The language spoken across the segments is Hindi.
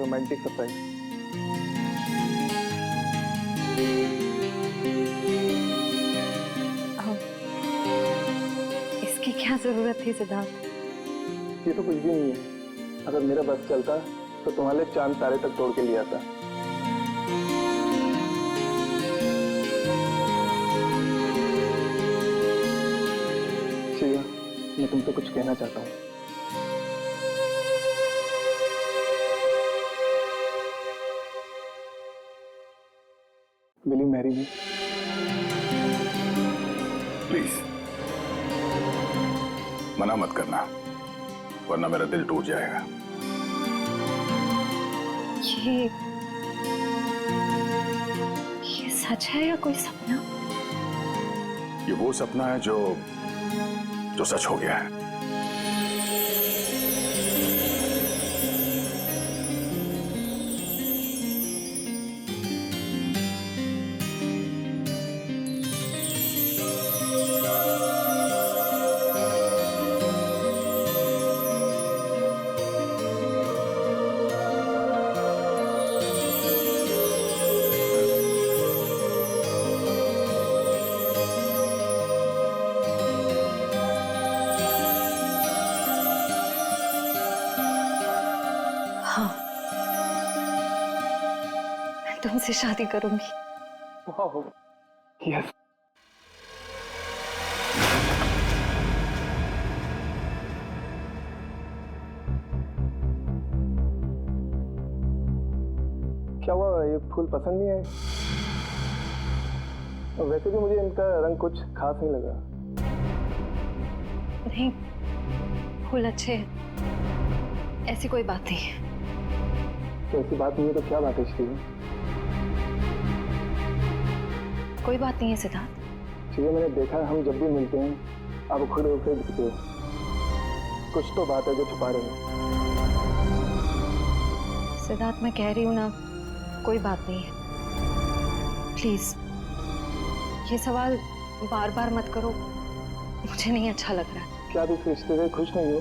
Romantic surprise. इसकी क्या जरूरत थी सिद्धार्थ? ये तो कुछ भी नहीं है। अगर मेरा बस चलता तो तुम्हारे लिए चांद तारे तक तोड़ के ले आता। शिवा, मैं तुमसे कुछ कहना चाहता हूँ। Will you marry me? Please मना मत करना, वरना मेरा दिल टूट जाएगा। ये सच है या कोई सपना? ये वो सपना है जो सच हो गया है। तुमसे शादी करूंगी। वाह, यस। क्या हुआ, ये फूल पसंद नहीं आए? वैसे भी मुझे इनका रंग कुछ खास नहीं लगा। नहीं, फूल अच्छे हैं, ऐसी कोई बात नहीं है। तो ऐसी बात नहीं है तो क्या बात है श्री? कोई बात नहीं है सिद्धार्थ। श्री, मैंने देखा हम जब भी मिलते हैं आप खुद उसे दिखते हो। कुछ तो बात है जो छुपा रहे हो। सिद्धार्थ, मैं कह रही हूँ ना, कोई बात नहीं है। प्लीज ये सवाल बार बार मत करो, मुझे नहीं अच्छा लग रहा है। क्या आप इस रिश्ते से खुश नहीं हो,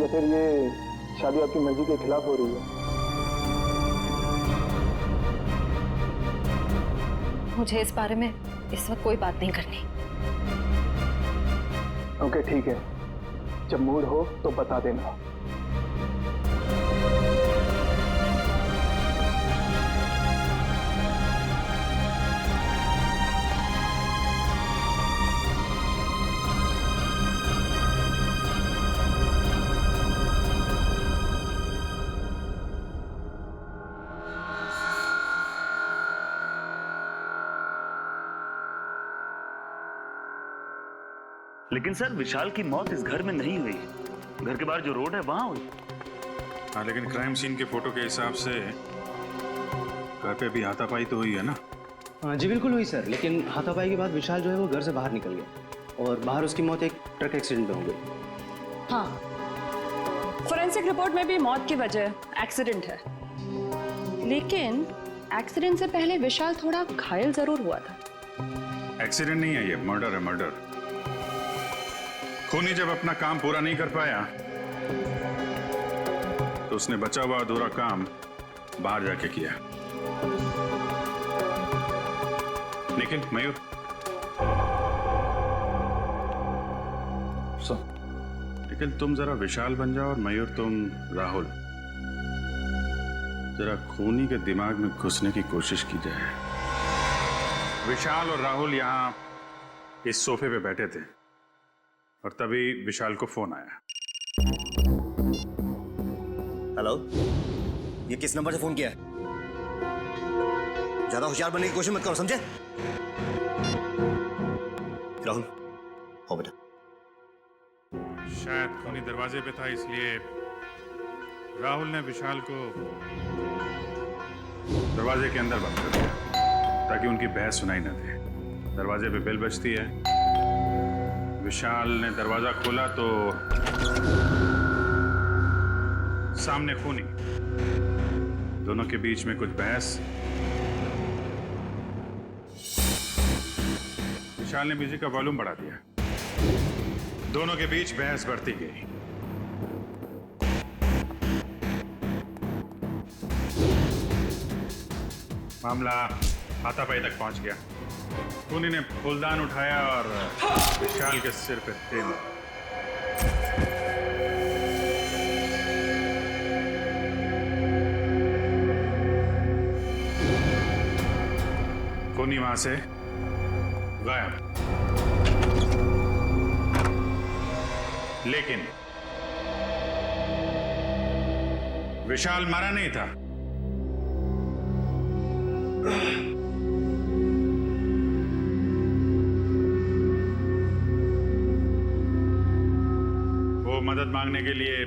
या फिर ये शादी आपकी मर्जी के खिलाफ हो रही है? मुझे इस बारे में इस वक्त कोई बात नहीं करनी। ओके ठीक है, जब मूड हो तो बता देना। लेकिन सर, विशाल की मौत इस घर में नहीं हुई, घर के बाहर जो रोड है वहां हुई। हाँ, लेकिन क्राइम सीन के फोटो के हिसाब से घर पे भी हाथापाई तो हुई है ना? हाँ जी बिल्कुल हुई सर, लेकिन हाथापाई के बाद विशाल जो है वो घर से बाहर निकल गया और बाहर उसकी मौत एक ट्रक एक्सीडेंट में हो गई। हाँ, फोरेंसिक रिपोर्ट में भी मौत की वजह एक्सीडेंट है, लेकिन एक्सीडेंट से पहले विशाल थोड़ा घायल जरूर हुआ था। एक्सीडेंट नहीं है, ये मर्डर है, मर्डर। खूनी जब अपना काम पूरा नहीं कर पाया तो उसने बचा हुआ अधूरा काम बाहर जाके किया। लेकिन मयूर, लेकिन तुम जरा विशाल बन जाओ और मयूर तुम राहुल। जरा खूनी के दिमाग में घुसने की कोशिश की जाए। विशाल और राहुल यहां इस सोफे पे बैठे थे और तभी विशाल को फोन आया। हेलो, ये किस नंबर से फोन किया है? ज्यादा होशियार बनने की कोशिश मत करो, समझे? राहुल, हो बेटा। शायद खूनी दरवाजे पे था, इसलिए राहुल ने विशाल को दरवाजे के अंदर बंद कर दिया ताकि उनकी बहस सुनाई न दे। दरवाजे पे बेल बजती है, विशाल ने दरवाजा खोला तो सामने खूनी, दोनों के बीच में कुछ बहस। विशाल ने म्यूजिक का वॉल्यूम बढ़ा दिया, दोनों के बीच बहस बढ़ती गई। मामला हाथापाई तक पहुंच गया। खूनी ने फूलदान उठाया और विशाल के सिर पे तेल मारा। खूनी वहां से गायब, लेकिन विशाल मारा नहीं था। वो मदद मांगने के लिए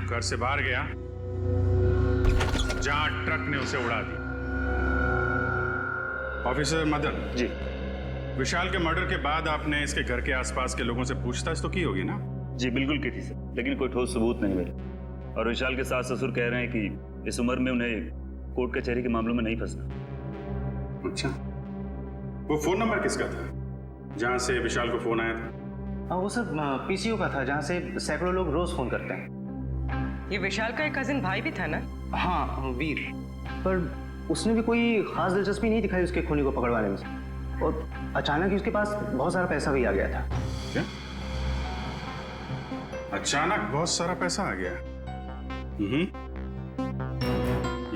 घर से बाहर गया जहां ट्रक ने उसे उड़ा दिया। ऑफिसर मदन जी। विशाल के मर्डर के बाद आपने इसके घर के आसपास के लोगों से पूछताछ तो की होगी ना? जी बिल्कुल की थी सर, लेकिन कोई ठोस सबूत नहीं मिले। और विशाल के सास ससुर कह रहे हैं कि इस उम्र में उन्हें कोर्ट कचहरी के मामलों में नहीं फंसना। अच्छा, वो फोन नंबर किसका था जहां से विशाल को फोन आया था? हाँ, वो सर पीसीओ का था, जहाँ से सैकड़ों लोग रोज फोन करते हैं। ये विशाल का एक कजिन भाई भी था ना? हाँ, वीर। पर उसने भी कोई खास दिलचस्पी नहीं दिखाई उसके खूनी को पकड़वाने में, और अचानक ही उसके पास बहुत सारा पैसा भी आ गया था। क्या? अचानक बहुत सारा पैसा आ गया?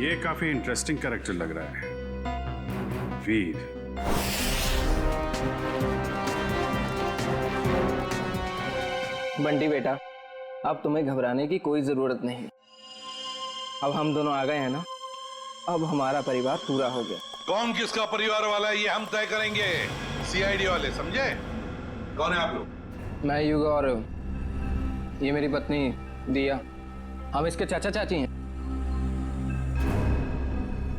ये काफी इंटरेस्टिंग कैरेक्टर लग रहा है, वीर। बंटी बेटा, अब तुम्हें घबराने की कोई जरूरत नहीं। अब हम दोनों आ गए हैं ना, अब हमारा परिवार पूरा हो गया। कौन किसका परिवार वाला है ये हम तय करेंगे, सीआईडी वाले, समझे? कौन है आप लोग? मैं युगा और ये मेरी पत्नी दिया, हम इसके चाचा चाची हैं।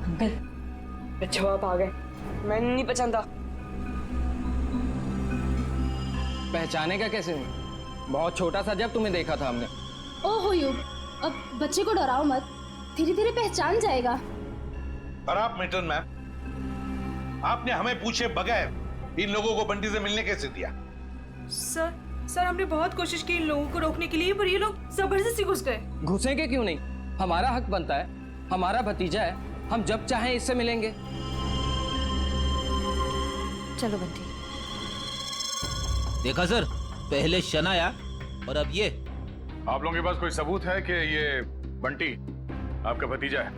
अंकल, अच्छा आप आ गए, मैं नहीं पहचानता। पहचाने का कैसे हूँ? बहुत छोटा सा जब तुम्हें देखा था हमने। ओहो युग, अब बच्चे को डराओ मत, धीरे धीरे पहचान जाएगा। और आप मिल्टन मैम, आपने हमें पूछे बगैर इन लोगों को बंटी से मिलने कैसे दिया? सर हमने बहुत कोशिश की इन लोगों को रोकने के लिए, पर ये लोग जबरदस्ती घुस गए। घुसेंगे क्यों नहीं? हमारा हक बनता है, हमारा भतीजा है, हम जब चाहें इससे मिलेंगे। चलो बंटी। देखा सर, पहले शनाया और अब ये। आप लोगों के पास कोई सबूत है कि ये बंटी आपका भतीजा है?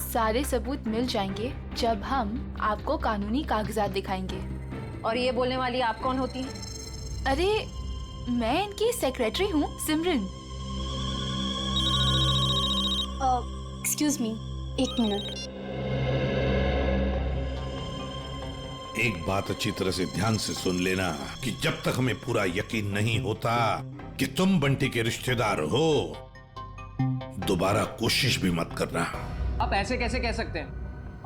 सारे सबूत मिल जाएंगे जब हम आपको कानूनी कागजात दिखाएंगे। और ये बोलने वाली आप कौन होती हैं? अरे, मैं इनकी सेक्रेटरी हूँ, सिमरन। एक्सक्यूज मी, एक मिनट। एक बात अच्छी तरह से ध्यान से सुन लेना कि जब तक हमें पूरा यकीन नहीं होता कि तुम बंटी के रिश्तेदार हो, दोबारा कोशिश भी मत करना। आप ऐसे कैसे कह सकते हैं?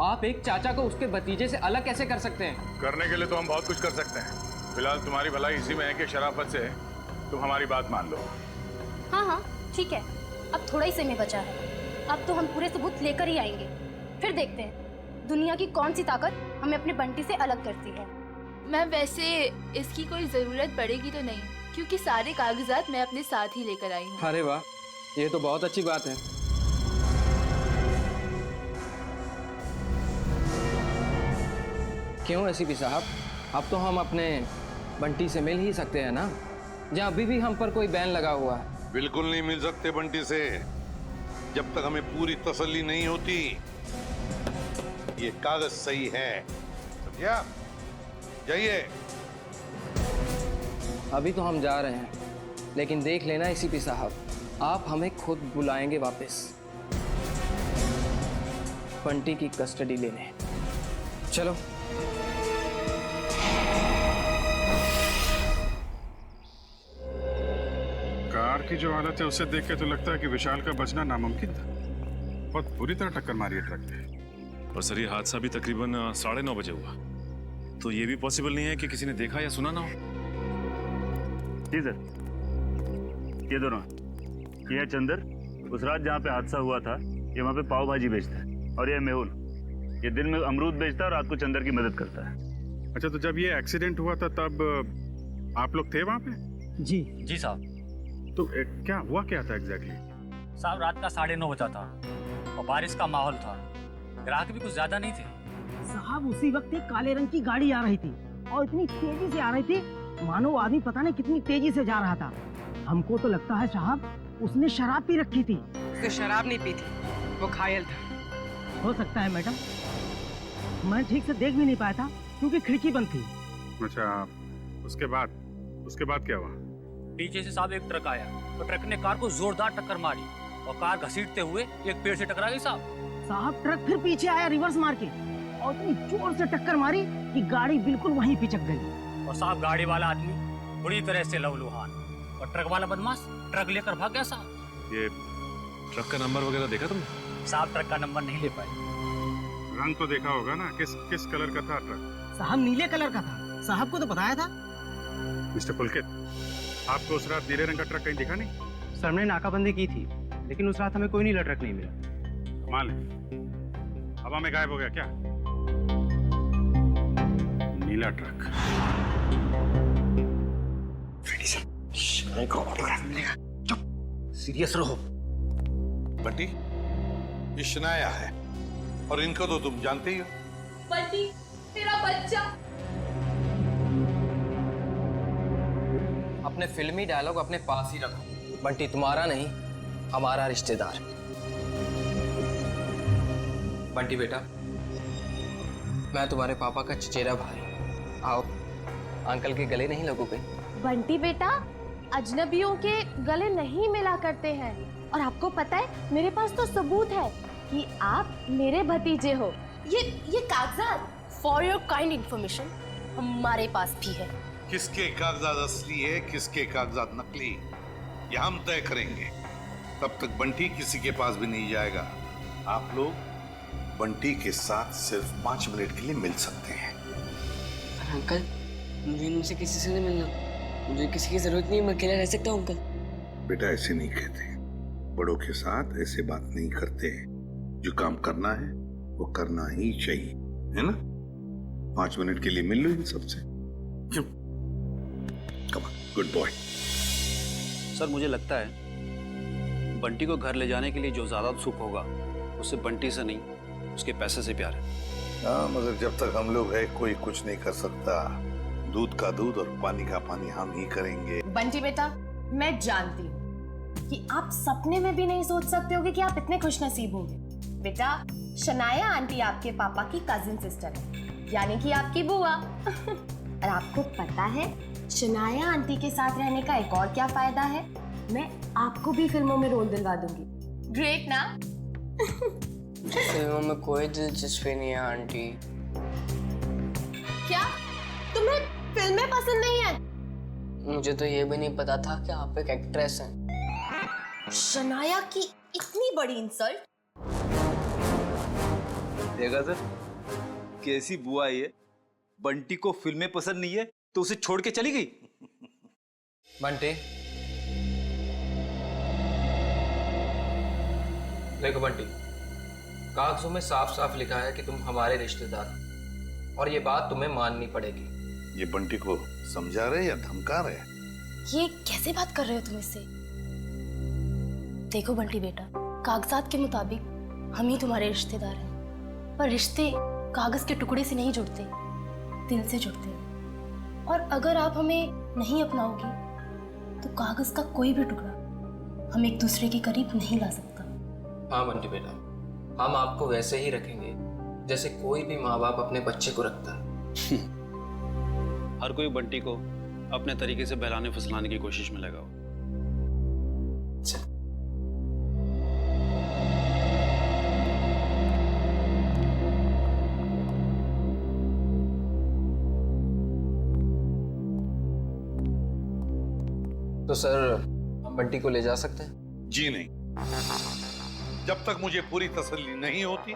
आप एक चाचा को उसके भतीजे से अलग कैसे कर सकते हैं? करने के लिए तो हम बहुत कुछ कर सकते हैं। फिलहाल तुम्हारी भलाई इसी में है कि शराफत से तुम हमारी बात मान लो। हाँ, ठीक है, अब थोड़ा ही समय बचा है। अब तो हम पूरे सबूत लेकर ही आएंगे, फिर देखते हैं दुनिया की कौन सी ताकत हमें अपने बंटी से अलग करती है। मैं वैसे इसकी कोई जरूरत पड़ेगी तो नहीं, क्योंकि सारे कागजात मैं अपने साथ ही लेकर आई हूँ। अरे वाह, ये तो बहुत अच्छी बात है। क्यों एसीपी साहब, अब तो हम अपने बंटी से मिल ही सकते हैं ना, जहाँ अभी भी हम पर कोई बैन लगा हुआ है। बिल्कुल नहीं मिल सकते बंटी से, जब तक हमें पूरी तसल्ली नहीं होती ये कागज सही है, समझा? जाइए। अभी तो हम जा रहे हैं, लेकिन देख लेना एसीपी साहब, आप हमें खुद बुलाएंगे वापस बंटी की कस्टडी लेने। चलो। कार की जो हालत है उसे देख के तो लगता है कि विशाल का बचना नामुमकिन था। बहुत बुरी तरह टक्कर मारी है ट्रक ने। और सर, ये हादसा भी तकरीबन 9:30 बजे हुआ, तो ये भी पॉसिबल नहीं है कि किसी ने देखा या सुना ना हो। जी सर, ये दोनों, ये है चंदर, उस रात जहाँ पे हादसा हुआ था ये वहाँ पे पाव भाजी बेचता है, और ये मेहुल, ये दिन में अमरूद बेचता है और रात को चंदर की मदद करता है। अच्छा, तो जब ये एक्सीडेंट हुआ था तब आप लोग थे वहाँ पे? जी साहब। तो क्या हुआ, क्या था एग्जैक्टली? साहब, रात का 9:30 बजा था और बारिश का माहौल था, ग्राहक भी कुछ ज्यादा नहीं थे। साहब उसी वक्त एक काले रंग की गाड़ी आ रही थी और इतनी तेजी से आ रही थी मानो वो आदमी पता नहीं कितनी तेजी से जा रहा था। हमको तो लगता है साहब उसने शराब पी रखी थी। उसने शराब नहीं पी थी, वो घायल था। हो सकता है मैडम, मैं ठीक से देख भी नहीं पाया था क्योंकि खिड़की बंद थी। अच्छा, उसके बाद क्या हुआ? पीछे से साहब एक ट्रक आया तो ट्रक ने कार को जोरदार टक्कर मारी और कार घसीटते हुए एक पेड़ से टकरा गई साहब ट्रक फिर पीछे आया रिवर्स मार के और इतनी जोर से टक्कर मारी कि गाड़ी बिल्कुल वहीं पिचक गई। और साहब गाड़ी वाला आदमी बुरी तरह से लहूलुहान और ट्रक वाला बदमाश ट्रक लेकर भाग गया साहब। ये ट्रक का नंबर वगैरह देखा तुमने? साहब ट्रक का नंबर नहीं ले पाए। रंग तो देखा होगा ना, किस कलर का था ट्रक? साहब नीले कलर का था, साहब को तो बताया था। मिस्टर पुलकित, आपको उस रात नीले रंग का ट्रक कहीं दिखा नहीं? सर हमने नाकाबंदी की थी लेकिन उस रात हमें कोई नीला ट्रक नहीं मिला। कमाल है, हवा में गायब हो गया क्या नीला ट्रक? सीरियस रहो बंटी, ये शनाया है और इनको तो तुम जानते ही हो। बंटी, तेरा बच्चा। अपने फिल्मी डायलॉग अपने पास ही रखो। बंटी तुम्हारा नहीं, हमारा रिश्तेदार। बंटी बेटा, मैं तुम्हारे पापा का चचेरा भाई। आओ, अंकल के गले नहीं लगोगे? बंटी बेटा, अजनबियों के गले नहीं मिला करते हैं और आपको पता है मेरे पास तो सबूत है कि आप मेरे भतीजे हो। ये कागजात फॉर योर काइंड इंफॉर्मेशन हमारे पास भी है। किसके कागजात असली है, किसके कागजात नकली, ये हम तय करेंगे। तब तक बंटी किसी के पास भी नहीं जाएगा। आप लोग बंटी के साथ सिर्फ 5 मिनट के लिए मिल सकते हैं। अंकल, मुझे इनसे किसी से नहीं मिलना, मुझे किसी की जरूरत नहीं है, मैं अकेला रह सकता हूँ अंकल। बेटा ऐसे नहीं कहते, बड़ों के साथ ऐसे बात नहीं करते। जो काम करना है वो करना ही चाहिए, है ना? 5 मिनट के लिए मिल लो इन सबसे। Come on, good boy. Sir मुझे लगता है बंटी को घर ले जाने के लिए जो ज्यादा सुख होगा उससे बंटी से नहीं उसके पैसे से प्यार है। हाँ, मगर जब तक हम लोग हैं कोई कुछ नहीं कर सकता। दूध का दूध और पानी का पानी हम ही करेंगे। बंटी बेटा, मैं जानती हूँ कि आप सपने में भी नहीं सोच सकते होगे कि आप इतने खुशनसीब होंगे। बेटा, शनाया आंटी आपके पापा की कजिन सिस्टर है, यानी कि आपकी बुआ। और आपको पता है शनाया आंटी के साथ रहने का एक और क्या फायदा है? मैं आपको भी फिल्मों में रोल दिलवा दूंगी। ग्रेट ना? फिल्मों में कोई दिलचस्पी नहीं है आंटी। क्या तुम्हें फिल्में पसंद नहीं है? मुझे तो ये भी नहीं पता था कि आप एक एक्ट्रेस हैं। शनाया की इतनी बड़ी इंसल्ट। देखा सर, कैसी बुआ है। बंटी को फिल्में पसंद नहीं है तो उसे छोड़ के चली गई। बंटी, देखो बंटी, कागजों में साफ साफ लिखा है कि तुम हमारे रिश्तेदार हो और ये बात तुम्हें माननी पड़ेगी। ये बंटी को समझा रहे या धमका रहे? ये कैसे बात कर रहे हो तुम इससे? देखो बंटी बेटा, कागजात के मुताबिक हम ही तुम्हारे रिश्तेदार हैं, पर रिश्ते कागज के टुकड़े से नहीं जुड़ते, दिल से जुड़ते हैं। और अगर आप हमें नहीं अपनाओगी तो कागज का कोई भी टुकड़ा हम एक दूसरे के करीब नहीं ला सकता। हाँ बंटी बेटा, हम आपको वैसे ही रखेंगे जैसे कोई भी माँ बाप अपने बच्चे को रखता है। हर कोई बंटी को अपने तरीके से बहलाने फुसलाने की कोशिश में लगा हो। तो सर, हम बंटी को ले जा सकते हैं? जी नहीं, जब तक मुझे पूरी तसल्ली नहीं होती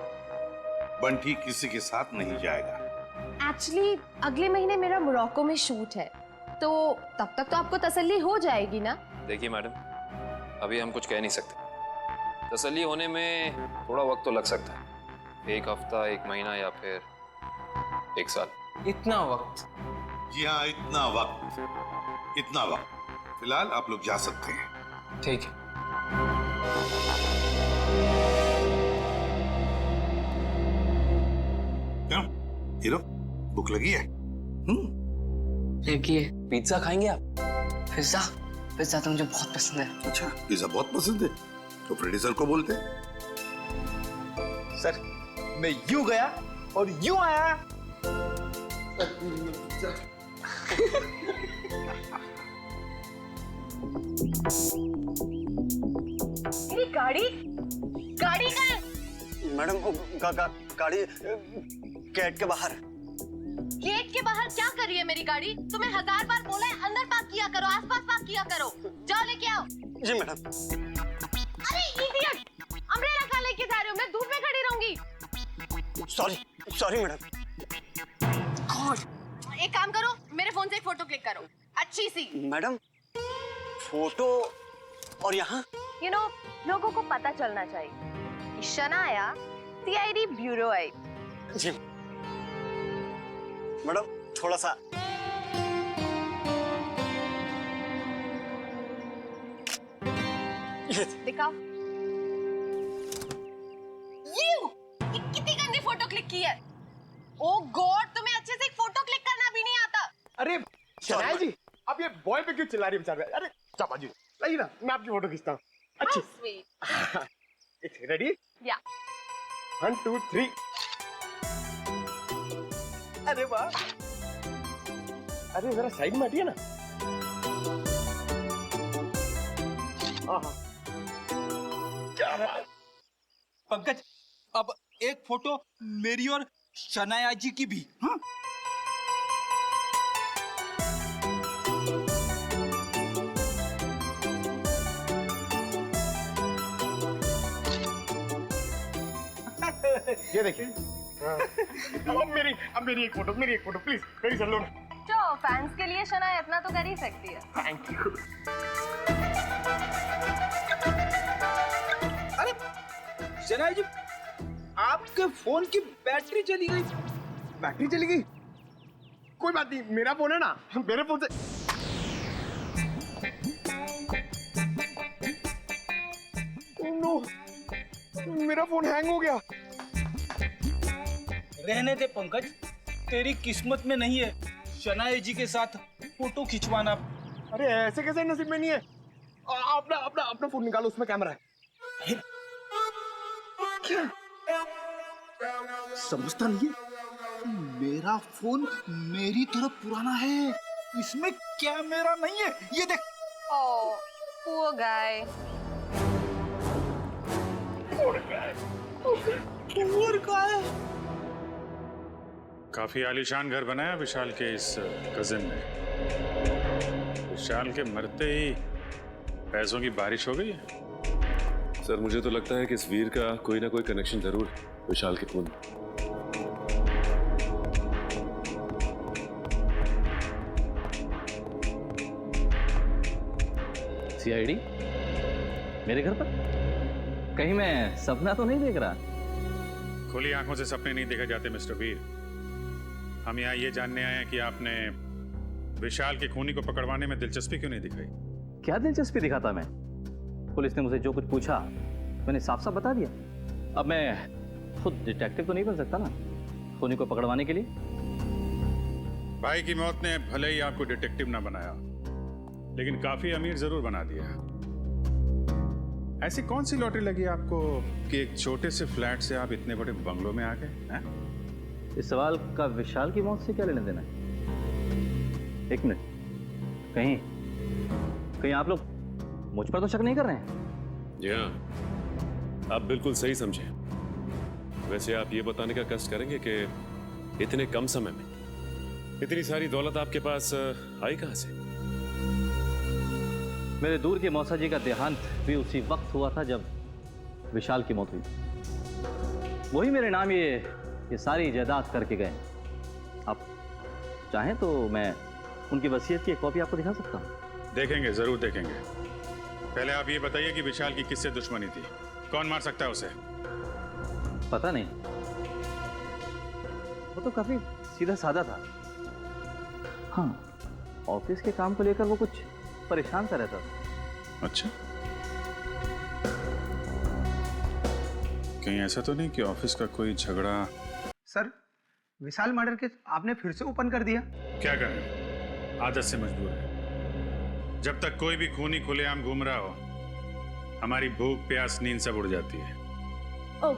बंटी किसी के साथ नहीं जाएगा। एक्चुअली अगले महीने मेरा मोरक्को में शूट है, तो तब तक तो आपको तसल्ली हो जाएगी ना? देखिए मैडम, अभी हम कुछ कह नहीं सकते। तसल्ली होने में थोड़ा वक्त तो लग सकता है, 1 हफ्ता, 1 महीना या फिर 1 साल। इतना वक्त? जी हाँ, इतना वक्त। फिलहाल आप लोग जा सकते हैं। ठीक है। क्यों? हीरो भूख लगी है? लगी है। पिज्जा खाएंगे आप? पिज्जा? पिज्जा तो मुझे बहुत पसंद है। अच्छा, पिज्जा बहुत पसंद है तो प्रोड्यूसर को बोलते। सर मैं यूं गया और यूं आया। मेरी गाड़ी गाड़ी का है। मैडम गाड़ी गेट के बाहर। गेट के बाहर क्या कर रही है मेरी गाड़ी? तुम्हें 1000 बार बोला है अंदर पार्क किया करो, आसपास पार्क किया करो। जाओ लेके आओ। जी मैडम। अरे इडियट, अम्ब्रेला कहाँ लेके जा रहे हो? मैं धूप में खड़ी रहूंगी। Sorry madam. एक काम करो, मेरे फोन से एक फोटो क्लिक करो, अच्छी सी। मैडम फोटो और यहाँ लोगों को पता चलना चाहिए। शनाया सीआईडी ब्यूरो है। जी मैडम, थोड़ा सा। दिखाओ। ये कितनी गंदी फोटो क्लिक की है। ओ गॉड, तुम्हें अच्छे से एक फोटो क्लिक करना भी नहीं आता। अरे शनाया जी, अब ये बॉय पे क्यों चिल्ला रही है बेचारा? अरे चापा जी, लाइए ना, मैं आपकी फोटो खींचता हूँ। अच्छी। रेडी? या। 1 2 3। अरे वाह। अरे जरा साइड में हटिए ना। क्या बात। पंकज, अब एक फोटो मेरी और शनाया जी की भी। हाँ? ये देखिए। अब मेरी एक फोटो प्लीज, मेरी चल लो ना। जो फैंस के लिए शनाया इतना तो कर ही सकती है। Thank you. अरे शनाया जी, आपके फोन की बैटरी चली गई। बैटरी चली गई? कोई बात नहीं, मेरा फोन है ना, मेरे फोन से। नो, मेरा फोन हैंग हो गया। रहने दे पंकज, तेरी किस्मत में नहीं है शनाया जी के साथ फोटो खिंचवाना। अरे ऐसे कैसे नसीब में नहीं है? अपना फोन निकालो, उसमें कैमरा है। क्या समझता नहीं है? मेरा फोन मेरी तरह पुराना है, इसमें कैमरा नहीं है। ये देख। ओह, poor guy। काफी आलीशान घर बनाया विशाल के इस कजिन ने। विशाल के मरते ही पैसों की बारिश हो गई है। सर मुझे तो लगता है कि इस वीर का कोई ना कोई कनेक्शन जरूर विशाल के खून। सीआईडी मेरे घर पर? कहीं मैं सपना तो नहीं देख रहा? खुली आंखों से सपने नहीं देखे जाते मिस्टर वीर। हम यहाँ ये जानने आए हैं कि आपने विशाल के खूनी को पकड़वाने में दिलचस्पी क्यों नहीं दिखाई? क्या दिलचस्पी दिखाता मैं? पुलिस ने मुझे जो कुछ पूछा मैंने साफ साफ बता दिया। अब मैं खुद डिटेक्टिव तो नहीं बन सकता ना खूनी को पकड़वाने के लिए। भाई की मौत ने भले ही आपको डिटेक्टिव ना बनाया, लेकिन काफी अमीर जरूर बना दिया। ऐसी कौन सी लॉटरी लगी आपको कि एक छोटे से फ्लैट से आप इतने बड़े बंगलों में आ गए? इस सवाल का विशाल की मौत से क्या लेना देना है? एक मिनट, कहीं आप लोग मुझ पर तो शक नहीं कर रहे हैं? जी हाँ, आप बिल्कुल सही समझे। वैसे आप ये बताने का कष्ट करेंगे कि इतने कम समय में इतनी सारी दौलत आपके पास आई कहां से? मेरे दूर के मौसा जी का देहांत भी उसी वक्त हुआ था जब विशाल की मौत हुई। वही मेरे नाम ये सारी जायदाद करके गए। आप चाहें तो मैं उनकी वसीयत की एक कॉपी आपको दिखा सकता हूं। देखेंगे, जरूर देखेंगे। पहले आप ये बताइए कि विशाल की किससे दुश्मनी थी? कौन मार सकता है उसे? पता नहीं, वो तो काफी सीधा साधा था। हाँ, ऑफिस के काम को लेकर वो कुछ परेशान सा रहता था। अच्छा, कहीं ऐसा तो नहीं कि ऑफिस का कोई झगड़ा? सर, विशाल मर्डर केस आपने फिर से ओपन कर दिया? क्या करें, आदत से मजबूर है। जब तक कोई भी खूनी खुलेआम घूम रहा हो, हमारी भूख प्यास नींद सब उड़ जाती है। ओ,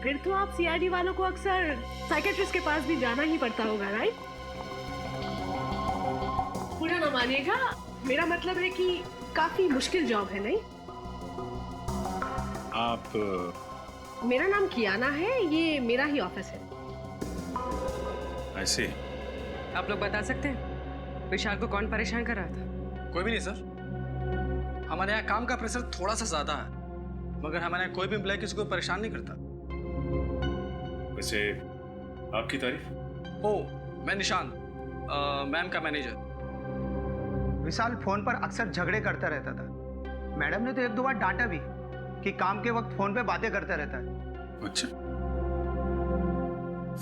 फिर तो आप सीआईडी वालों को अक्सर साइकेट्रिस्ट के पास भी जाना ही पड़ता होगा, राइट? पूरा ना मानिएगा, मेरा मतलब है कि काफी मुश्किल जॉब है, नहीं? आप मेरा नाम कियाना है, ये मेरा ही ऑफिस है। ऐसे आप लोग बता सकते हैं विशाल को कौन परेशान कर रहा था? कोई भी नहीं सर। हमारे यहाँ काम का प्रेशर थोड़ा सा ज्यादा है, मगर हमारे यहाँ कोई भी एम्प्लॉय किसी को परेशान नहीं करता। वैसे आपकी तारीफ? ओ, मैं निशान, मैम का मैनेजर। विशाल फोन पर अक्सर झगड़े करता रहता था। मैडम ने तो एक दो बार डांटा भी कि काम के वक्त फोन पे बातें करता रहता है। अच्छा,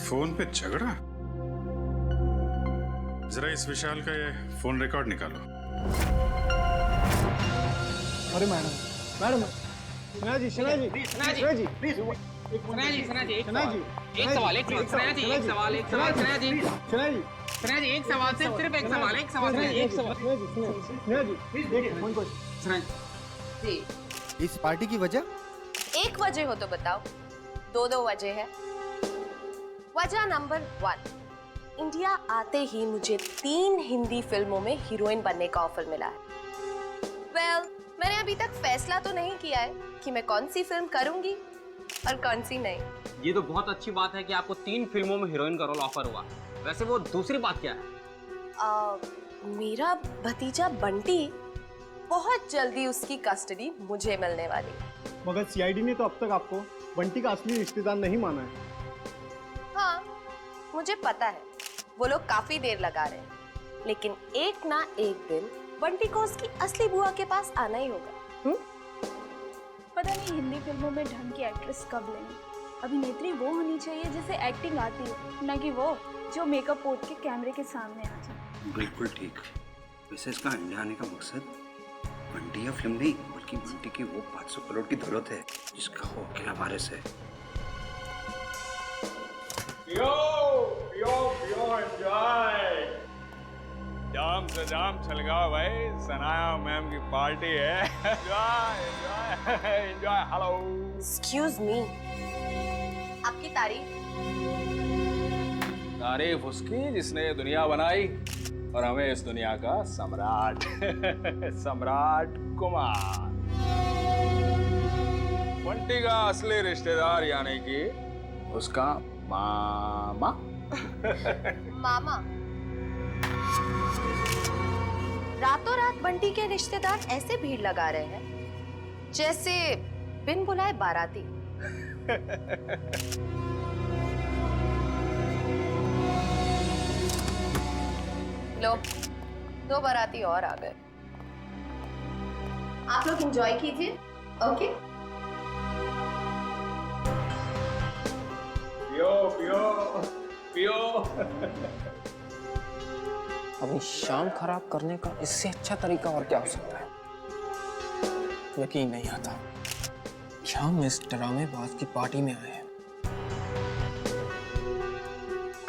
फोन पे झगड़ा? जरा इस विशाल का ये फोन रिकॉर्ड निकालो। अरे madam, madam, Sana ji, Sana ji, Sana ji, please, Sana ji, Sana ji, Sana ji, एक सवाल, एक सवाल, सना जी, एक सवाल, सना जी, सना जी, सना जी, एक सवाल, सिर्फ एक सवाल, एक सवाल, एक सवाल, सना जी, प्लीज देखिए, फोन को, सना जी। इस पार्टी की वजह? एक वजह हो तो बताओ। दो वजह है। वजह नंबर 1, इंडिया आते ही मुझे 3 हिंदी फिल्मों में हीरोइन बनने का ऑफर मिला है। मैंने अभी तक फैसला तो नहीं किया है कि मैं कौन सी फिल्म करूंगी और कौन सी नहीं। ये तो बहुत अच्छी बात है कि आपको 3 फिल्मों में हीरोइन का रोल ऑफर हुआ। वैसे वो दूसरी बात क्या है? मेरा भतीजा बंटी, बहुत जल्दी उसकी कस्टडी मुझे मिलने वाली। मगर सीआईडी ने तो अब तक आपको बंटी का असली रिश्तेदार नहीं माना है। हाँ, मुझे पता है वो लोग काफी देर लगा रहे हैं, लेकिन एक ना एक दिन बंटी को उसकी असली बुआ के पास आना ही होगा। पता नहीं हिंदी फिल्मों में ढंग की एक्ट्रेस कब लेंगे। अभिनेत्री वो होनी चाहिए जिसे एक्टिंग आती हो, न कि वो जो मेकअप पोत के कैमरे के सामने आ जाए। बिल्कुल ठीक। वैसे इसका इंडिया आने का मकसद बंटी या फिल्म नहीं, बल्कि बंटी की वो 500 करोड़ की दौलत है जिसका वो अकेला वारिस है। एंजॉय। जाम से जाम छलगाओ भाई, सनाया मैम की पार्टी है। Enjoy enjoy enjoy. Hello, excuse me, आपकी तारीफ उसकी जिसने ये दुनिया बनाई और हमें इस दुनिया का सम्राट सम्राट कुमार। बंटी का असली रिश्तेदार यानी कि उसका मामा। मामा? रातों रात बंटी के रिश्तेदार ऐसे भीड़ लगा रहे हैं जैसे बिन बुलाए बाराती। लो, 2 बाराती और आ गए। आप लोग एंजॉय कीजिए, ओके? पियो पियो पियो। अपनी शाम खराब करने का इससे अच्छा तरीका और क्या हो सकता है? यकीन नहीं आता कि हम इस ड्रामेबाज की पार्टी में आए हैं।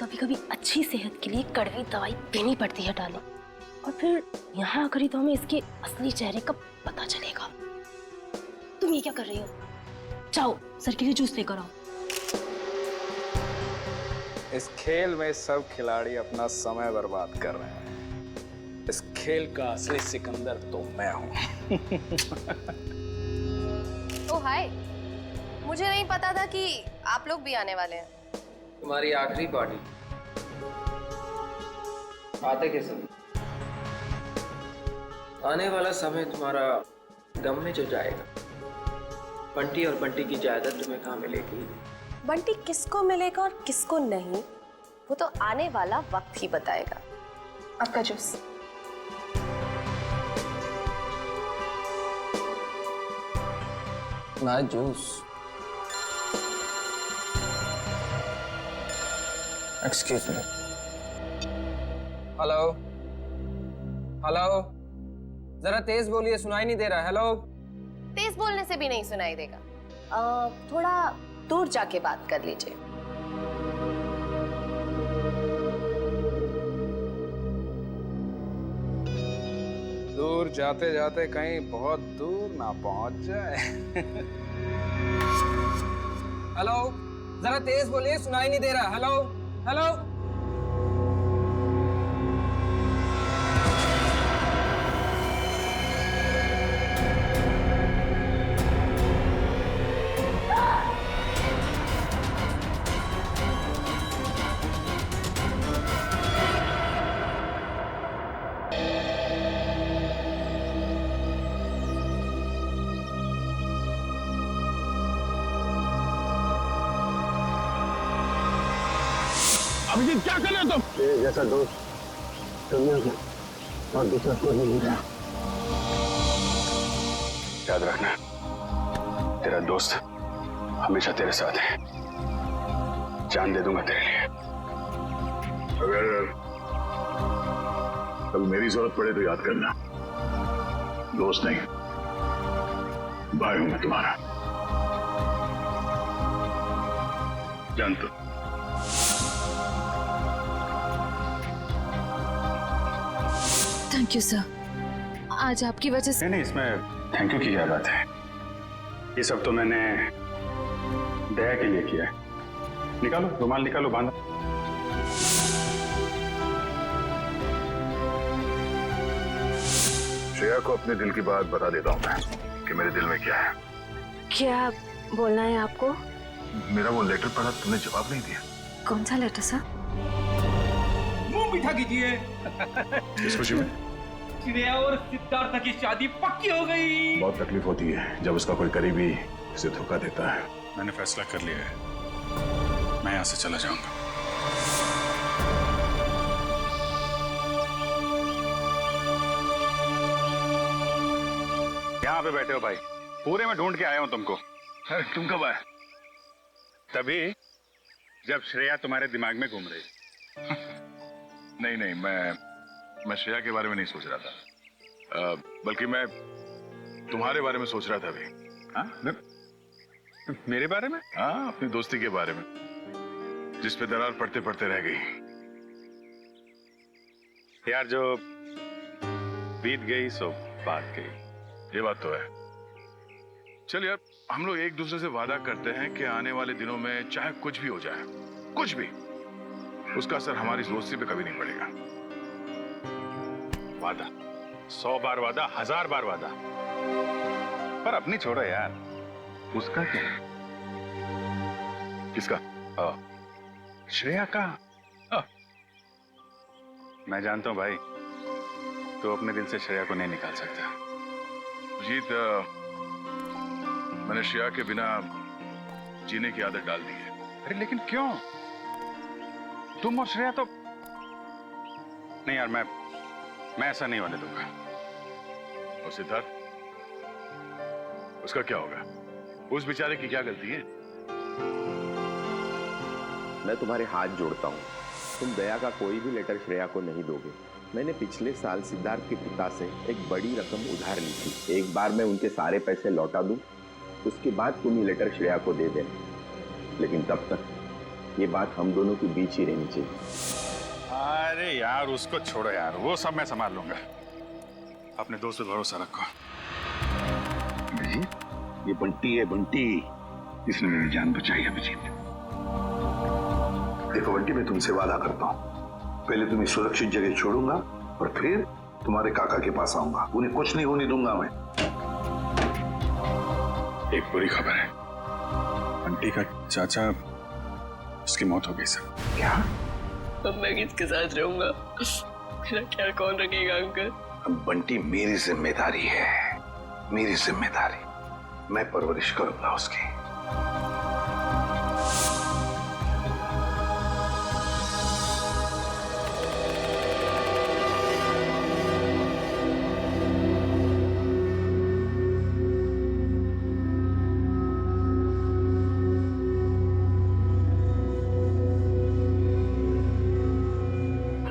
कभी कभी अच्छी सेहत के लिए कड़वी दवाई पीनी पड़ती है डालो, और फिर यहाँ आकर ही तो हमें इसके असली चेहरे का पता चलेगा। तुम ये क्या कर रही हो? जाओ सर के लिए जूस लेकर आओ। इस खेल में सब खिलाड़ी अपना समय बर्बाद कर रहे हैं। इस खेल का असली सिकंदर तो मैं हूं। तो हाय, मुझे नहीं पता था कि आप लोग भी आने वाले हैं। तुम्हारी आखिरी पार्टी आते के समय, आने वाला समय तुम्हारा गम में जो जाएगा। बंटी और बंटी की जायदाद तुम्हें कहाँ मिलेगी? बंटी किसको मिलेगा और किसको नहीं, वो तो आने वाला वक्त ही बताएगा। आपका जूस। ना juice. Excuse me. Hello hello, जरा तेज बोलिए, सुनाई नहीं दे रहा। हेलो। तेज बोलने से भी नहीं सुनाई देगा, थोड़ा दूर जाके बात कर लीजिए। दूर जाते जाते कहीं बहुत दूर ना पहुंच जाए। हेलो, जरा तेज बोलिए, सुनाई नहीं दे रहा। Hello hello. अभिजीत क्या कर रहे हो तुम? तेरे जैसा दोस्त दुनिया में और दूसरा कोई नहीं मिला। याद रखना, तेरा दोस्त हमेशा तेरे साथ है। जान दे दूंगा तेरे लिए। अगर कभी मेरी जरूरत पड़े तो याद करना, दोस्त नहीं भाई हूं मैं तुम्हारा। जान तो। थैंक यू सर, आज आपकी वजह से। नहीं, इसमें थैंक यू की क्या बात है। ये सब तो मैंने दया के लिए किया है। निकालो रुमाल, निकालो, बांधो। श्रेया को अपने दिल की बात बता देता हूँ मैं कि मेरे दिल में क्या है। क्या बोलना है आपको? मेरा वो लेटर पढ़ा, तुमने जवाब नहीं दिया। कौन सा लेटर सर? मुंह मीठा कीजिए। इस खुशी में श्रेया और सिद्धार्थ की शादी पक्की हो गई। बहुत तकलीफ होती है जब उसका कोई करीबी उसे धोखा देता है। मैंने फैसला कर लिया है, मैं यहाँ से चला जाऊंगा। यहाँ पे बैठे हो भाई, पूरे में ढूंढ के आया हूँ तुमको। अरे तुम कब आए? तभी जब श्रेया तुम्हारे दिमाग में घूम रही। नहीं नहीं, मैं श्रेया के बारे में नहीं सोच रहा था, बल्कि मैं तुम्हारे बारे में सोच रहा था अभी। हाँ? मेरे बारे में? हाँ, अपनी दोस्ती के बारे में, जिस पे दरार पड़ते पड़ते रह गई। यार जो बीत गई सो बात गई, ये बात तो है। चल यार, हम लोग एक दूसरे से वादा करते हैं कि आने वाले दिनों में चाहे कुछ भी हो जाए, कुछ भी, उसका असर हमारी दोस्ती पे कभी नहीं पड़ेगा। वादा, 100 बार वादा, 1000 बार वादा, पर अपनी छोड़ो यार। उसका क्या है? किसका? श्रेया का। मैं जानता हूं भाई, तो अपने दिल से श्रेया को नहीं निकाल सकता। जीत, मैंने श्रेया के बिना जीने की आदत डाल दी है। अरे लेकिन क्यों? तुम और श्रेया तो नहीं यार, मैं ऐसा नहीं होने दूंगा। और सिद्धार्थ, उसका क्या होगा? उस बेचारे की क्या गलती है? मैं तुम्हारे हाथ जोड़ता हूँ, तुम दया का कोई भी लेटर श्रेया को नहीं दोगे। मैंने पिछले साल सिद्धार्थ के पिता से एक बड़ी रकम उधार ली थी। एक बार मैं उनके सारे पैसे लौटा दूं, उसके बाद तुम ये लेटर श्रेया को दे देना। लेकिन तब तक ये बात हम दोनों के बीच ही रहनी चाहिए। अरे यार उसको छोड़ो यार, वो सब मैं संभाल लूंगा। अपने दोस्त पे भरोसा रखो। अभिजीत, ये बंटी है, बंटी। इसने मेरी जान बचाई अभिजीत। देखो बंटी, मैं तुमसे वादा करता हूँ, पहले तुम्हें सुरक्षित जगह छोड़ूंगा और फिर तुम्हारे काका के पास आऊंगा। उन्हें कुछ नहीं होने दूंगा मैं। एक बुरी खबर है, बंटी का चाचा, उसकी मौत हो गई सर। क्या? अब मैं किसके साथ रहूंगा? मेरा ख्याल कौन रखेगा अंकल? अब बंटी मेरी जिम्मेदारी है, मेरी जिम्मेदारी। मैं परवरिश करूंगा उसकी।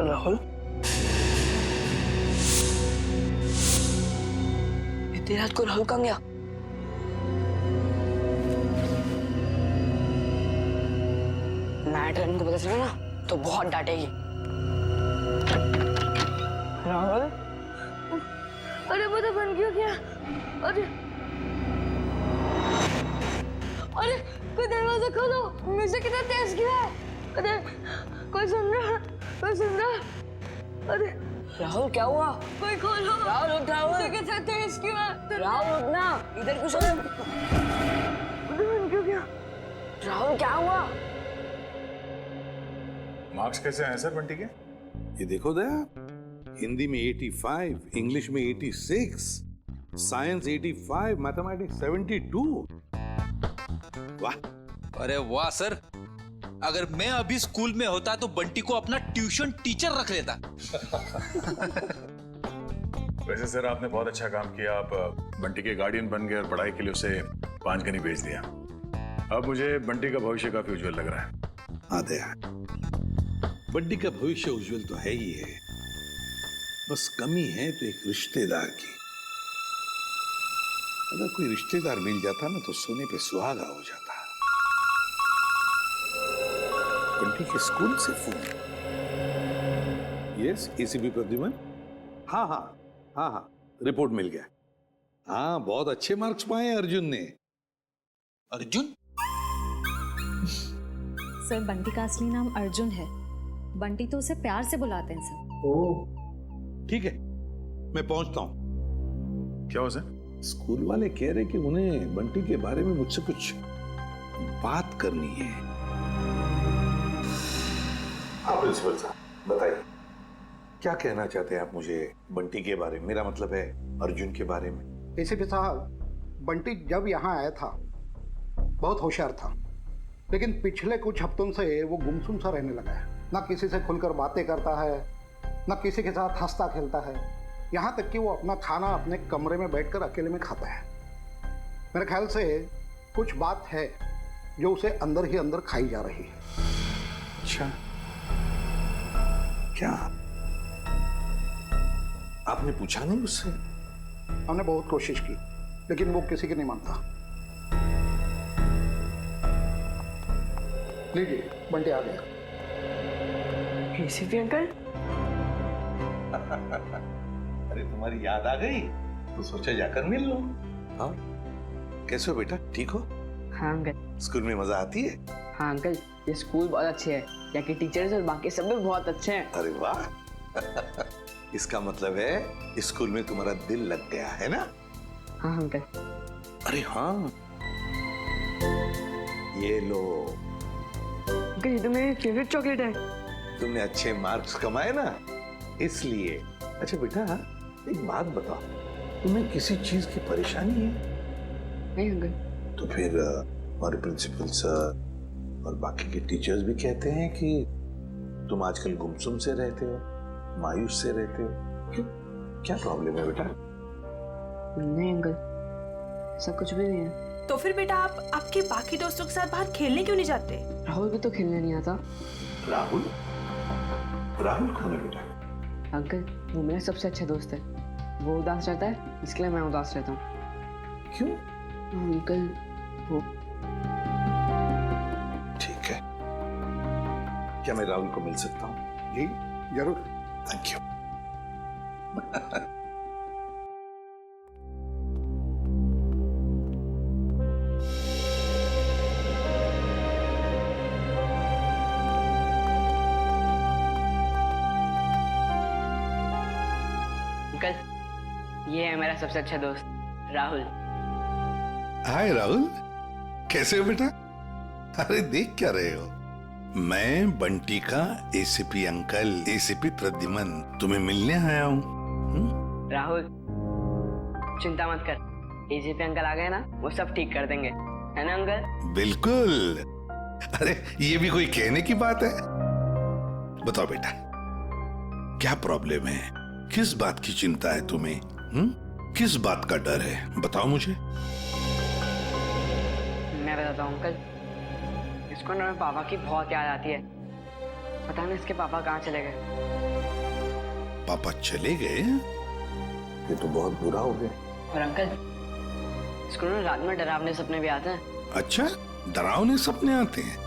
राहुल, इतनी रात को राहुल कहाँ गया? नाइट रन को पता चला ना तो बहुत डांटेगी। राहुल, अरे मुझे बंद क्यों किया? अरे अरे कोई दरवाजा खोलो, मुझे कितना तेज किया है। अरे कोई सुन रहा, कोई सुन रहा। अरे राहुल क्या हुआ? कोई खोलो। राहुल उठ, राहुल। मुझे कितना तेज किया। राहुल उठना, इधर कुछ मुझे बंद क्यों किया? राहुल क्या हुआ? मार्क्स कैसे हैं सर बंटी के? ये देखो दया, हिंदी में 85, इंग्लिश में 86, साइंस 85, मैथमेटिक्स 72। वाह! अरे वाह सर, अगर मैं अभी स्कूल में होता तो बंटी को अपना ट्यूशन टीचर रख लेता। वैसे सर आपने बहुत अच्छा काम किया, आप बंटी के गार्डियन बन गए और पढ़ाई के लिए उसे पांचगनी भेज दिया। अब मुझे बंटी का भविष्य काफी उज्जवल लग रहा है। हाँ दया, बंटी का भविष्य उज्जवल तो है ही है, बस कमी है तो एक रिश्तेदार की। अगर कोई रिश्तेदार मिल जाता ना तो सोने पे सुहागा हो जाता। बंटी के स्कूल से फोन। Yes, ACP Pradyuman. हाँ हाँ हाँ हाँ, रिपोर्ट मिल गया। हाँ, बहुत अच्छे मार्क्स पाए अर्जुन ने। अर्जुन? सर बंटी का असली नाम अर्जुन है, बंटी तो उसे प्यार से बुलाते हैं सर। ओह ठीक है, मैं पहुंचता हूं। क्या हो सर? स्कूल वाले कह रहे कि उन्हें बंटी के बारे में मुझसे कुछ बात करनी है। हाँ प्रिंसिपल साहब बताइए, क्या कहना चाहते हैं आप मुझे बंटी के बारे में? मेरा मतलब है अर्जुन के बारे में। एसीपी साहब, बंटी जब यहाँ आया था बहुत होशियार था, लेकिन पिछले कुछ हफ्तों से वो गुमसुम सा रहने लगा है। ना किसी से खुलकर बातें करता है, ना किसी के साथ हंसता खेलता है, यहाँ तक कि वो अपना खाना अपने कमरे में बैठकर अकेले में खाता है। मेरे ख्याल से कुछ बात है जो उसे अंदर ही अंदर खाई जा रही है। अच्छा, क्या आपने पूछा नहीं उससे? हमने बहुत कोशिश की, लेकिन वो किसी की नहीं मानता। लीजिए, बंटी आ गया। ACP uncle. अरे तुम्हारी याद आ गई तो सोचा जाकर मिल लो। हाँ, कैसे हो बेटा, ठीक हो? हाँ अंकल। स्कूल में मजा आती है? हाँ अंकल, ये स्कूल बहुत अच्छे है, यहाँ के टीचर्स और बाकी सब भी बहुत अच्छे हैं। अरे वाह! इसका मतलब है स्कूल में तुम्हारा दिल लग गया है ना? हाँ अंकल। अरे हाँ, ये लो। अंकल ये तो मेरी फेवरेट चॉकलेट है। तुमने अच्छे मार्क्स कमाए ना, इसलिए। अच्छा बेटा, एक बात बताओ, तुम्हें किसी चीज की परेशानी है? नहीं अंकल। तो फिर हमारे प्रिंसिपल सर और बाकी के टीचर्स भी कहते हैं कि तुम आजकल गुमसुम से रहते हो, मायूस से रहते हो। क्यों, क्या प्रॉब्लम है बेटा? नहीं अंकल, ऐसा कुछ भी नहीं है। तो फिर बेटा आप आपके बाकी दोस्तों के साथ बाहर खेलने क्यों नहीं जाते? राहुल भी तो खेलने नहीं आता। राहुल? राहुल कौन है बेटा? अंकल वो मेरा सबसे अच्छा दोस्त है, वो उदास रहता है इसके लिए मैं उदास रहता हूँ। क्यों? अंकल वो। ठीक है, क्या मैं राहुल को मिल सकता हूँ? जी जरूर। Thank you. अंकल ये है मेरा सबसे अच्छा दोस्त राहुल। हाय राहुल, कैसे हो बेटा? अरे देख क्या रहे हो? मैं बंटी का एसीपी अंकल, एसीपी प्रद्युमन तुम्हें मिलने आया हूँ। राहुल चिंता मत कर, एसीपी अंकल आ गए ना वो सब ठीक कर देंगे, है ना अंकल? बिल्कुल। अरे ये भी कोई कहने की बात है? बताओ बेटा, क्या प्रॉब्लम है? किस बात की चिंता है तुम्हें? किस बात का डर है? बताओ मुझे। मैं बताता हूँ अंकल, इसको ना पापा की बहुत याद आती है। पता नहीं इसके पापा कहाँ चले गए। पापा चले गए? ये तो बहुत बुरा हो गया। और अंकल इसको ना रात में डरावने सपने भी आते हैं। अच्छा, डरावने सपने आते हैं?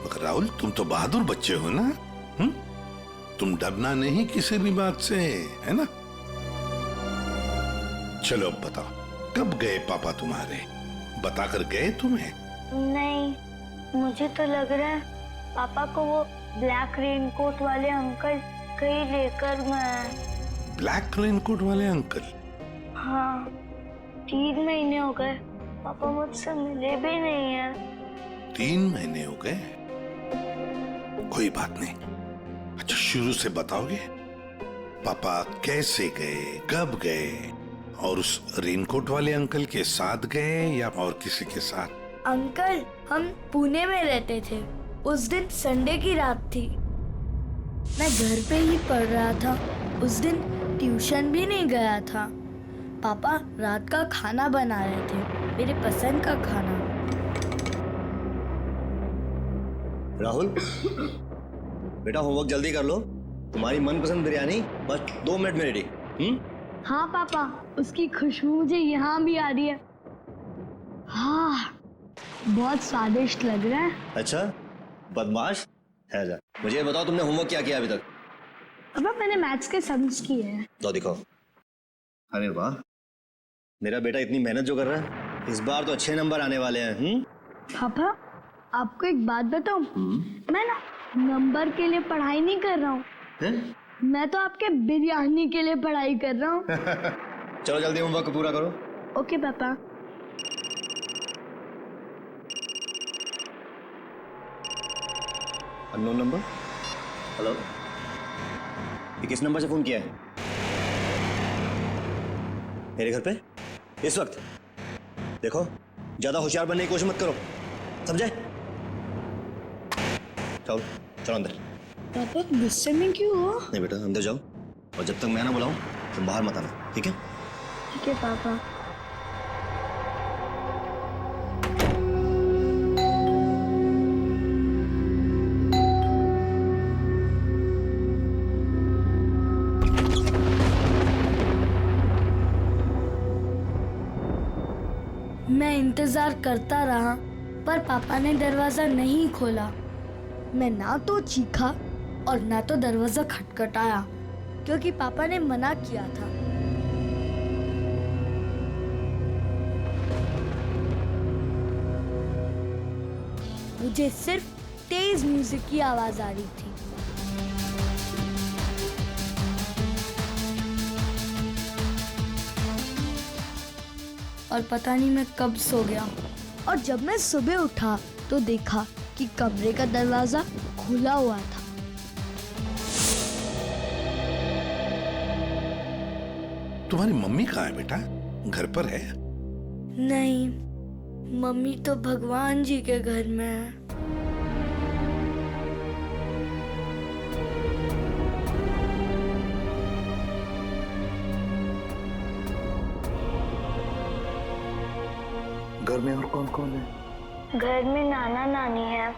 मगर राहुल तुम तो बहादुर बच्चे हो ना? तुम डरना नहीं किसी भी बात से, है ना? चलो अब बताओ, कब गए पापा तुम्हारे? बताकर गए तुम्हें? नहीं, मुझे तो लग रहा है पापा को वो ब्लैक रेनकोट वाले अंकल कहीं लेकर गए। ब्लैक रेनकोट वाले अंकल? हाँ, 3 महीने हो गए पापा मुझसे मिले भी नहीं है। 3 महीने हो गए? कोई बात नहीं। अच्छा, शुरू से बताओगे? पापा कैसे गए, कब गए, और उस रेनकोट वाले अंकल के साथ गए या और किसी के साथ? अंकल, हम पुणे में रहते थे। उस दिन संडे की रात थी। मैं घर पे ही पढ़ रहा था। उस दिन ट्यूशन भी नहीं गया था। पापा रात का खाना बना रहे थे, मेरे पसंद का खाना। राहुल, बेटा होमवर्क जल्दी कर लो। तुम्हारी मनपसंद बिरयानी बस 2 मिनट में रेडी। हाँ पापा, उसकी खुशबू मुझे यहाँ भी आ रही है। हाँ, बहुत स्वादिष्ट लग रहा है। अच्छा, बदमाश है जा। मुझे ये बताओ, तुमने होमवर्क क्या किया अभी तक? पापा, मैंने मैथ्स के सम्स किए हैं। तो दिखाओ। अरे वाह, मेरा बेटा इतनी मेहनत जो कर रहा है, इस बार तो अच्छे नंबर आने वाले हैं। पापा, आपको एक बात बताऊं? मैं ना नंबर के लिए पढ़ाई नहीं कर रहा हूँ। मैं तो आपके बिरयानी के लिए पढ़ाई कर रहा हूँ। चलो जल्दी होमवर्क पूरा करो। ओके पापा। Unknown number. हेलो, ये किस नंबर से फोन किया है? मेरे घर पे इस वक्त? देखो, ज्यादा होशियार बनने की कोशिश मत करो, समझे? चलो चलो अंदर। पापा गुस्से में क्यों हो? नहीं बेटा, अंदर जाओ, और जब तक मैं ना बुलाऊं तुम बाहर मत आना, ठीक है? ठीक है पापा। मैं इंतजार करता रहा, पर पापा ने दरवाजा नहीं खोला। मैं ना तो चीखा और ना तो दरवाजा खटखटाया, क्योंकि पापा ने मना किया था। मुझे सिर्फ तेज म्यूजिक की आवाज आ रही थी। और पता नहीं मैं कब सो गया, और जब मैं सुबह उठा तो देखा कि कमरे का दरवाजा खुला हुआ था। तुम्हारी मम्मी कहाँ है बेटा? घर पर है? नहीं, मम्मी तो भगवान जी के घर में है। घर में और कौन कौन है? घर में नाना नानी है।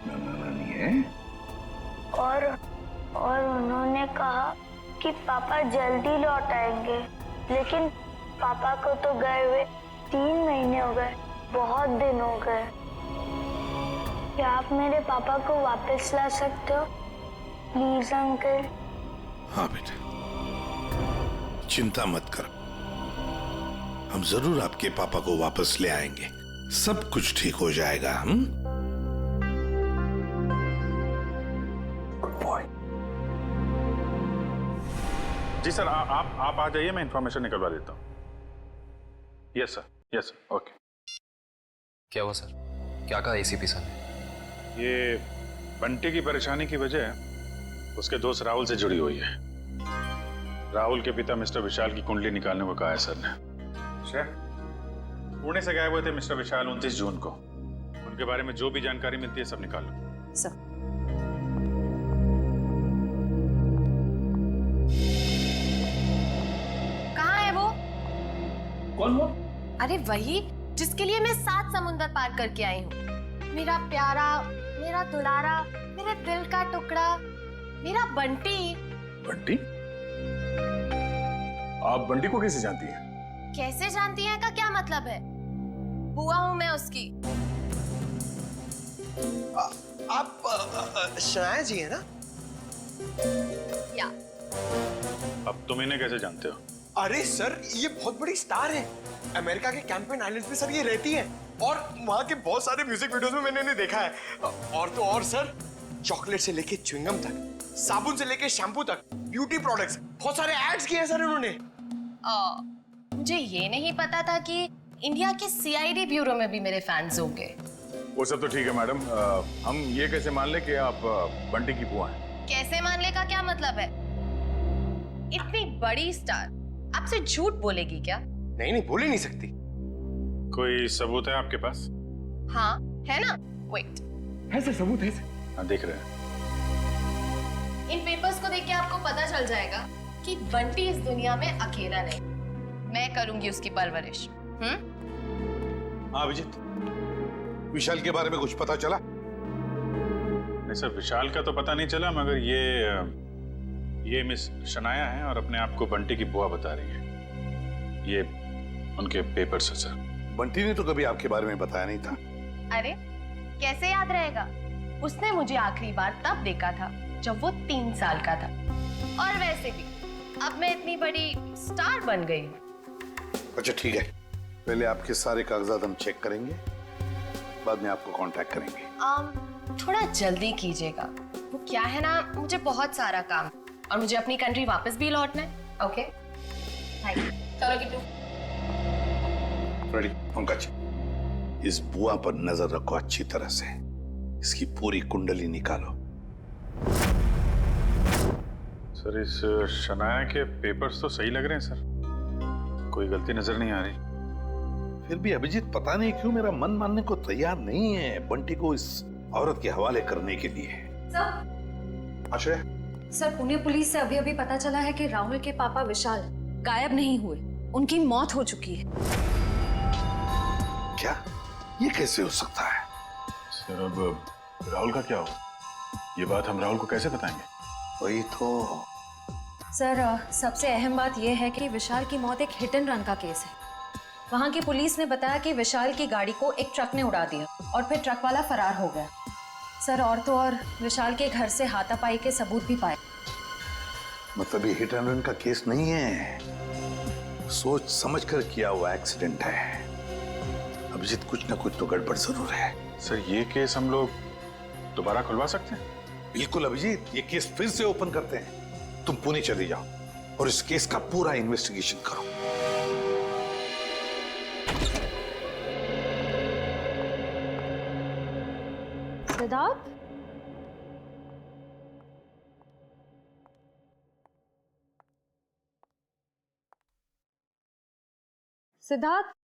नाना नानी है? और उन्होंने कहा कि पापा जल्दी लौट आएंगे, लेकिन पापा को तो गए हुए 3 महीने हो गए, बहुत दिन हो गए। क्या आप मेरे पापा को वापस ला सकते हो प्लीज अंकल? हाँ बेटा, चिंता मत करो, हम जरूर आपके पापा को वापस ले आएंगे। सब कुछ ठीक हो जाएगा। Good boy. जी सर, आप आ जाइए, मैं इंफॉर्मेशन निकलवा देता हूँ। Yes sir, okay. क्या हुआ सर? क्या कहा एसीपी सर ने? ये बंटी की परेशानी की वजह उसके दोस्त राहुल से जुड़ी हुई है। राहुल के पिता मिस्टर विशाल की कुंडली निकालने को कहा है सर ने। पुणे से गायब हुए थे मिस्टर विशाल 29 जून को। उनके बारे में जो भी जानकारी मिलती है सब निकालो। सर। कहाँ है वो? कौन वो? अरे वही जिसके लिए मैं 7 समुंदर पार करके आई हूँ। मेरा प्यारा, मेरा दुलारा, मेरे दिल का टुकड़ा, मेरा बंटी। बंटी? आप बंटी को कैसे जानती हैं? कैसे जानती हैं का क्या मतलब है? बुआ हूँ मैं उसकी। आप शनाया जी है ना? या। अब तुम इन्हें कैसे जानते हो? अरे सर, ये बहुत बड़ी स्टार है। अमेरिका के कैंपेन आइलैंड्स में सर ये रहती है और वहाँ के बहुत सारे म्यूजिक वीडियोस में मैंने इन्हें देखा है। और तो और सर, चॉकलेट से लेके च्युइंगम तक, साबुन से लेके शैम्पू तक, ब्यूटी प्रोडक्ट्स, बहुत सारे एड्स किए हैं सर इन्होंने। मुझे ये नहीं पता था कि इंडिया के सीआईडी ब्यूरो में भी मेरे फैंस होंगे। वो सब तो ठीक है मैडम, हम ये कैसे मान ले कि आप बंटी की बुआ हैं? कैसे मानने का क्या मतलब है? इतनी बड़ी स्टार आपसे झूठ बोलेगी क्या? नहीं, बोल ही नहीं सकती। कोई सबूत है आपके पास? हाँ है ना, वेट। है सर, सबूत है सर। हाँ, देख रहे हैं। इन पेपर्स को देख के आपको पता चल जाएगा कि बंटी इस दुनिया में अकेला नहीं, मैं करूंगी उसकी परवरिश। हाँ अभिजीत, विशाल के बारे में कुछ पता चला? नहीं सर, विशाल का तो पता नहीं चला, मगर ये मिस शनाया है और अपने आप को बंटी की बुआ बता रही है। ये उनके पेपर्स है सर। बंटी ने तो कभी आपके बारे में बताया नहीं था। अरे कैसे याद रहेगा? उसने मुझे आखिरी बार तब देखा था जब वो 3 साल का था। और वैसे भी अब मैं इतनी बड़ी स्टार बन गई हूँ। अच्छा ठीक है, पहले आपके सारे कागजात हम चेक करेंगे, बाद में आपको कांटेक्ट करेंगे। थोड़ा जल्दी कीजिएगा, वो क्या है ना, मुझे बहुत सारा काम और मुझे अपनी कंट्री वापस भी लौटना है। Okay thank you. चलो किट्टू। रेडी पंकज, इस बुआ पर नजर रखो अच्छी तरह से, इसकी पूरी कुंडली निकालो। सर इस शनाया के पेपर्स तो सही लग रहे हैं सर, कोई गलती नजर नहीं आ रही। फिर भी अभिजीत पता नहीं क्यों मेरा मन मानने को तैयार नहीं है बंटी को इस औरत के हवाले करने के लिए। सर, आश्रय, सर पुणे पुलिस से अभी पता चला है कि राहुल के पापा विशाल गायब नहीं हुए, उनकी मौत हो चुकी है। क्या? ये कैसे हो सकता है? सर अब राहुल का क्या हो? ये बात हम राहुल को कैसे बताएंगे? वही तो। सर सबसे अहम बात यह है कि विशाल की मौत एक हिट एंड रन का केस है। वहां की पुलिस ने बताया कि विशाल की गाड़ी को एक ट्रक ने उड़ा दिया और फिर ट्रक वाला फरार हो गया। सर और तो और विशाल के घर से हाथापाई के सबूत भी पाए। मतलब ये हिट एंड रन का केस नहीं है, सोच समझ कर किया हुआ एक्सीडेंट है। अभिजीत कुछ ना कुछ तो गड़बड़ जरूर है। सर ये केस हम लोग दोबारा खुलवा सकते हैं? बिल्कुल अभिजीत, ये केस फिर से ओपन करते हैं। तुम पुणे चले जाओ और इस केस का पूरा इन्वेस्टिगेशन करो। सिद्धार्थ, सिद्धार्थ,